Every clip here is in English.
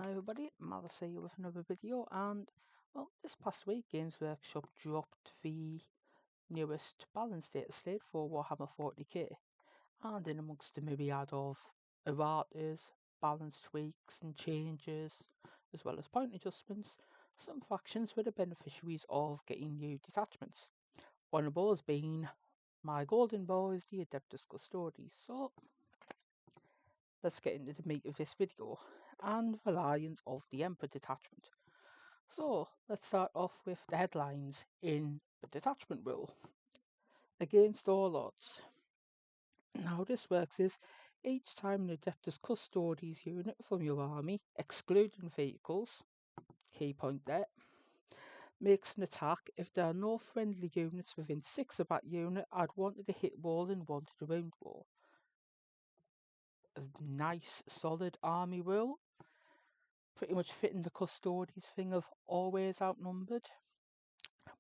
Hi everybody, Malice here with another video, and well, this past week Games Workshop dropped the newest Balance Dataslate for Warhammer 40k, and in amongst the myriad of erratas, balance tweaks and changes, as well as point adjustments, some factions were the beneficiaries of getting new detachments. One of those being my golden boys, the Adeptus Custodes. So let's get into the meat of this video and the lines of the Emperor detachment. So let's start off with the headlines in the detachment rule. Against all odds. Now how this works is each time an Adeptus Custodes unit from your army, excluding vehicles, key point there, makes an attack, if there are no friendly units within 6 of that unit, add 1 to the hit roll and 1 to the wound roll. A nice solid army rule, pretty much fitting the Custodes thing of always outnumbered,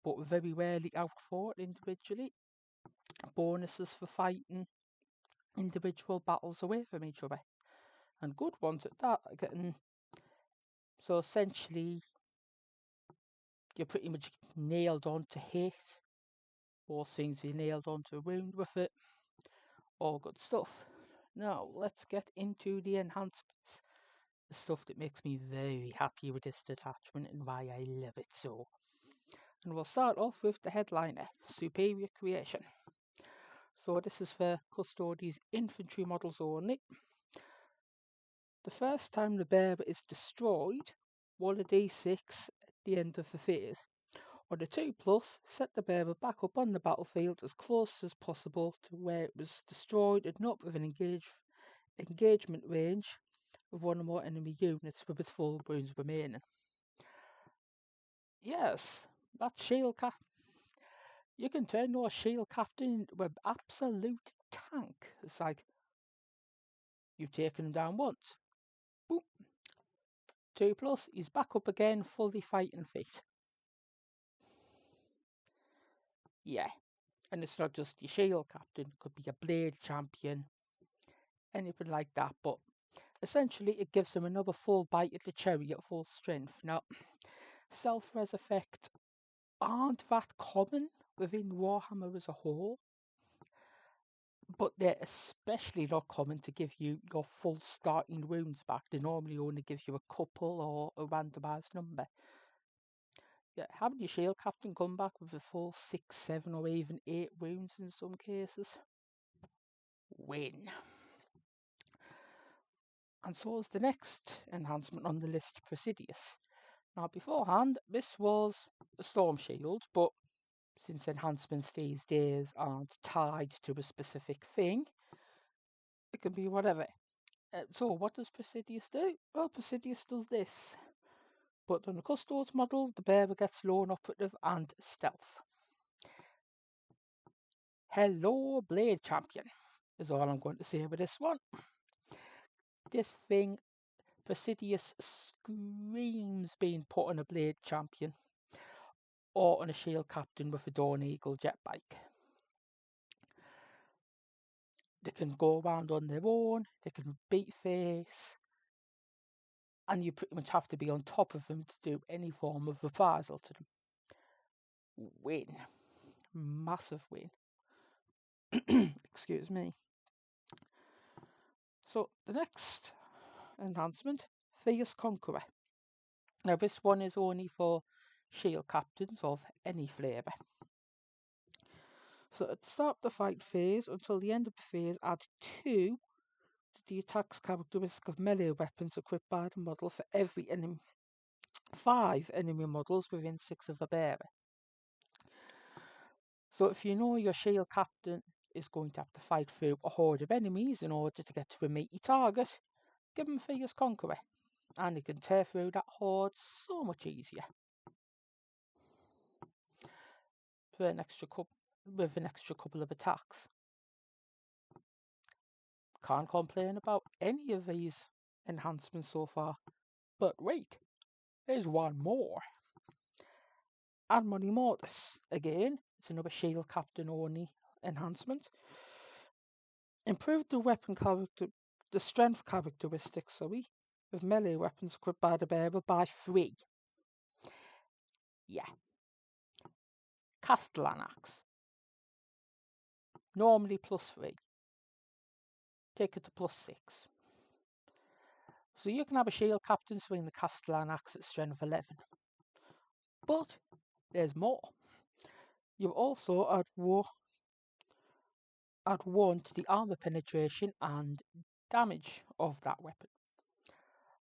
but very rarely outfought individually. Bonuses for fighting individual battles away from each other, and good ones at that. Getting so essentially you're pretty much nailed on to hit, or things you nailed on to wound with it. All good stuff. Now let's get into the enhancements, the stuff that makes me very happy with this detachment and why I love it so. And we'll start off with the headliner, Superior Creation. So this is for Custodes infantry models only. The first time the bearer is destroyed, roll a d6 at the end of the phase. On a 2+, set the bearer back up on the battlefield as close as possible to where it was destroyed and not within engagement range of one or more enemy units with its full wounds remaining. Yes, that shield cap. You can turn your shield captain into an absolute tank. It's like, you've taken him down once. Boom. 2+, he's back up again, fully fighting fit. Yeah, and it's not just your shield captain, it could be a blade champion, anything like that, but essentially it gives them another full bite at the cherry at full strength. Now, self-res effects aren't that common within Warhammer as a whole, but they're especially not common to give you your full starting wounds back. They normally only give you a couple or a randomised number. Yeah, having your shield captain come back with a full 6, 7 or even 8 wounds in some cases. Win. And so is the next enhancement on the list, Presidius. Now beforehand, this was a Storm Shield, but since enhancements these days aren't tied to a specific thing, it can be whatever. So what does Presidius do? Well, Presidius does this. But on the Custodes model, the bearer gets lone operative and stealth. Hello, Blade Champion, is all I'm going to say with this one. This thing, Presidius, screams being put on a Blade Champion or on a Shield Captain with a Dawn Eagle jet bike. They can go around on their own, they can beat face, and you pretty much have to be on top of them to do any form of reprisal to them. Win. Massive win. Excuse me. So the next enhancement, Fierce Conqueror. Now this one is only for shield captains of any flavour. So at the start of the fight phase until the end of the phase, add 2 to the attack's characteristic of melee weapons equipped by the model for every enemy. 5 enemy models within 6 of the bearer. So if you know your shield captain is going to have to fight through a horde of enemies in order to get to a meaty target, give him Fierce Conqueror, and he can tear through that horde so much easier. With an extra couple of attacks. Can't complain about any of these enhancements so far. But wait, there's one more. Admoni Mortis. Again, it's another shield captain only enhancement. Improve the weapon character, the strength characteristics, with melee weapons equipped by the bearer by 3. Yeah. Castellan axe. Normally +3. Take it to +6. So you can have a shield captain swing the Castellan axe at strength 11. But there's more. You also add 1 to the armor penetration and damage of that weapon.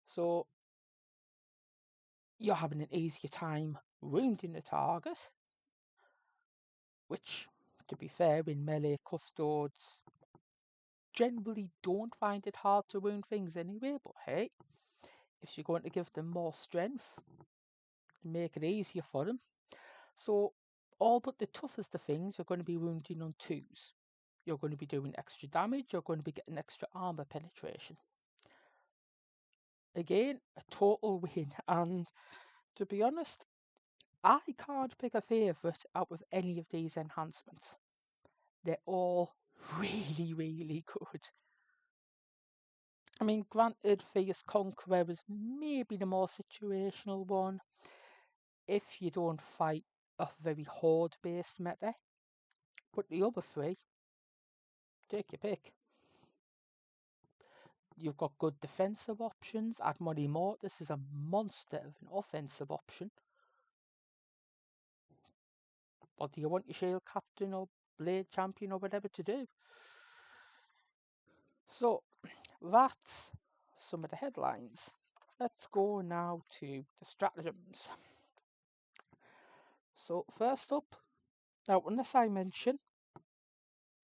So you're having an easier time wounding the target, which, to be fair, in melee custodes generally don't find it hard to wound things anyway, but hey, if you're going to give them more strength, make it easier for them. So all but the toughest of things you're going to be wounding on 2s. You're going to be doing extra damage, you're going to be getting extra armor penetration. Again, a total win, and to be honest, I can't pick a favourite out of any of these enhancements. They're all really, really good. I mean, granted, Fierce Conqueror is maybe the more situational one if you don't fight a very horde-based meta, but the other 3, take your pick. You've got good defensive options. Admoni Mortis is a monster of an offensive option. What do you want your shield captain or blade champion or whatever to do? So that's some of the headlines. Let's go now to the stratagems. So first up, now unless I mention,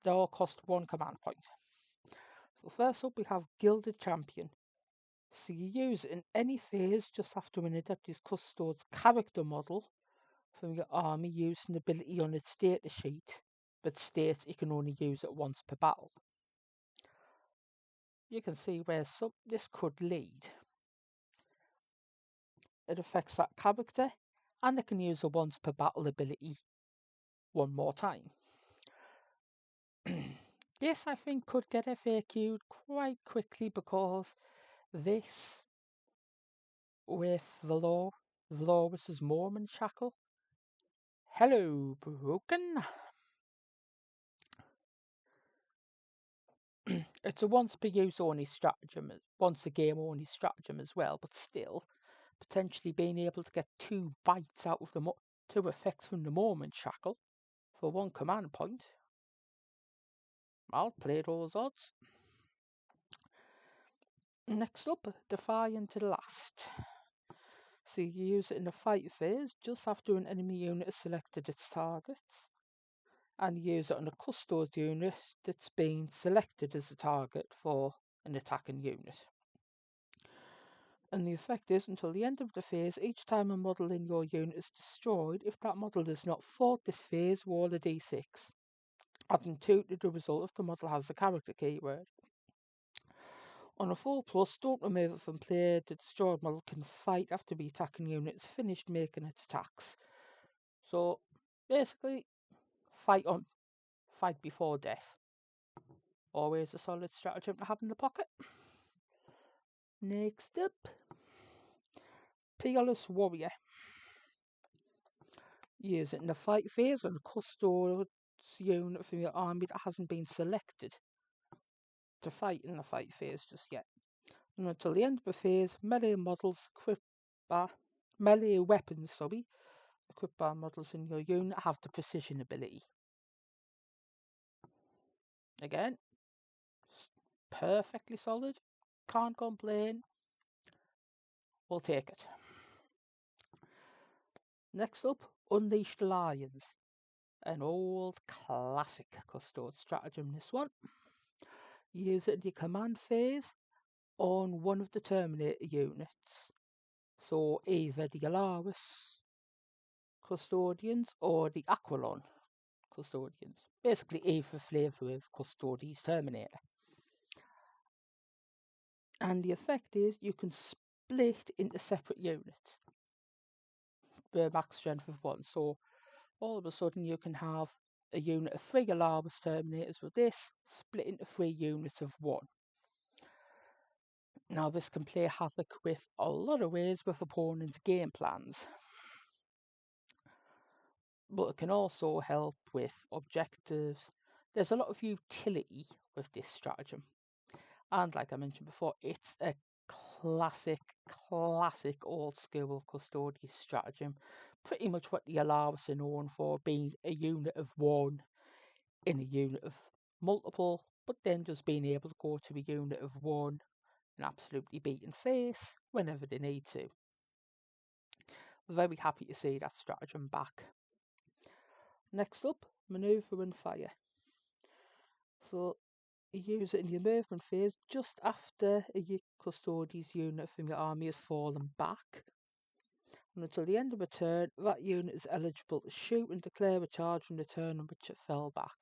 they all cost 1 command point. So first up we have Gilded Champion. So you use it in any phase just after an Adeptus Custodes character model from your army using an ability on its data sheet, but states you can only use it once per battle. You can see where this could lead. It affects that character, and they can use a once per battle ability 1 more time. This I think could get FAQ'd quite quickly because this with Valoris's Mormon Shackle. Hello, broken. It's a once per use only stratagem, once a game only stratagem as well, but still, potentially being able to get 2 bites out of the 2 effects from the Mormon Shackle for 1 command point. I'll play those odds. Next up, Defiant Last. So you use it in the fight phase just after an enemy unit has selected its targets, and you use it on a Custodes unit that's been selected as a target for an attacking unit. And the effect is, until the end of the phase, each time a model in your unit is destroyed, if that model has not fought this phase, roll a d6, adding 2 to the result if the model has a character keyword. On a 4+, don't remove it from play. The destroyed model can fight after the attacking unit is finished making its attacks. So basically, fight on. Fight before death. Always a solid stratagem to have in the pocket. Next up, Peerless Warrior. Use it in the fight phase on a Custodes unit from your army that hasn't been selected to fight in the fight phase just yet. And until the end of the phase, melee weapons equipped by models in your unit have the precision ability. Again, perfectly solid, can't complain, we'll take it. Next up, Unleashed Lions. An old classic Custodes stratagem, this one. Use it in your command phase on one of the Terminator units. So either the Alaris Custodians or the Aquilon Custodians. Basically either flavour of Custodes Terminator. And the effect is you can split into separate units. The max strength of 1. So all of a sudden you can have a unit of 3 Alaris Terminators with this, split into 3 units of 1. Now this can play havoc with a lot of ways with opponents' game plans, but it can also help with objectives. There's a lot of utility with this stratagem, and like I mentioned before, it's a classic old school Custodes stratagem. Pretty much what the Alaris are known for, being a unit of one in a unit of multiple, but then just being able to go to a unit of one and absolutely beating face whenever they need to. Very happy to see that stratagem back. Next up, Manoeuvre and Fire. So you use it in your movement phase just after a Custodes unit from your army has fallen back. And until the end of a turn, that unit is eligible to shoot and declare a charge on the turn on which it fell back.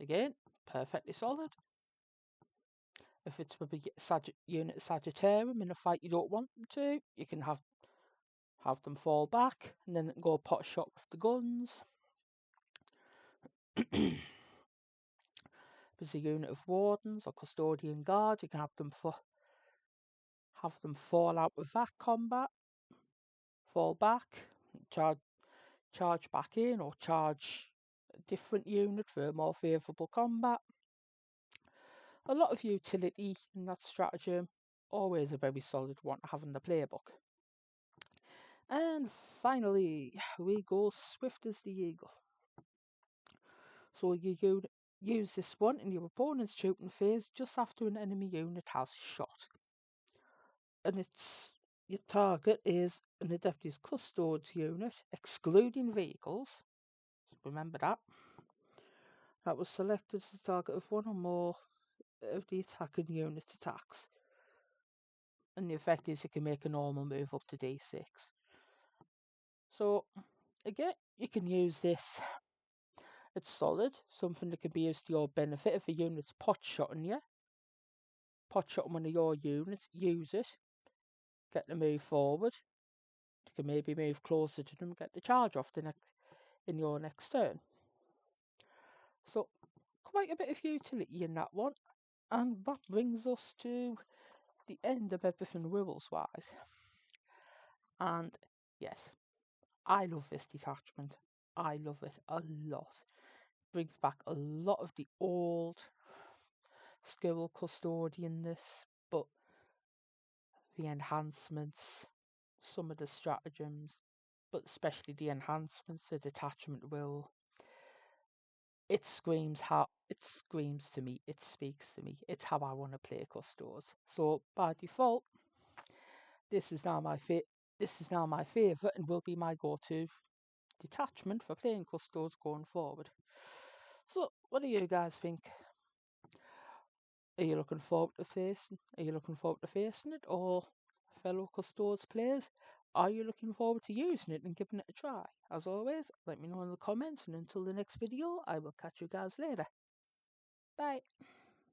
Again, perfectly solid. If it's with a unit of Sagittarium in a fight you don't want them to, you can have them fall back and then go pot shot with the guns. If it's a unit of Wardens or Custodian Guard, you can have them fall out with that combat, fall back, charge back in, or charge a different unit for a more favourable combat. A lot of utility in that stratagem, always a very solid one to have in the playbook. And finally, we go Swift as the Eagle. So you use this one in your opponent's shooting phase just after an enemy unit has shot. And your target is an Adeptus Custodes unit, excluding vehicles. So remember that. That was selected as the target of one or more of the attacking unit attacks. And the effect is you can make a normal move up to D6. So, again, you can use this. It's solid, something that can be used to your benefit. If a unit's pot-shotting you, pot-shotting one of your units, use it. Get the move forward. You can maybe move closer to them, get the charge off in your next turn. So, quite a bit of utility in that one. And that brings us to the end of everything rules-wise. And yes, I love this detachment. I love it a lot. Brings back a lot of the old skill custodianness, but the enhancements, some of the stratagems, but especially the enhancements, the detachment will. It screams to me, it speaks to me. It's how I want to play Custodes. So by default, this is now my favourite and will be my go-to detachment for playing Custodes going forward. So what do you guys think? Are you looking forward to facing it, or fellow Custodes players? Are you looking forward to using it and giving it a try? As always, let me know in the comments, and until the next video, I will catch you guys later. Bye.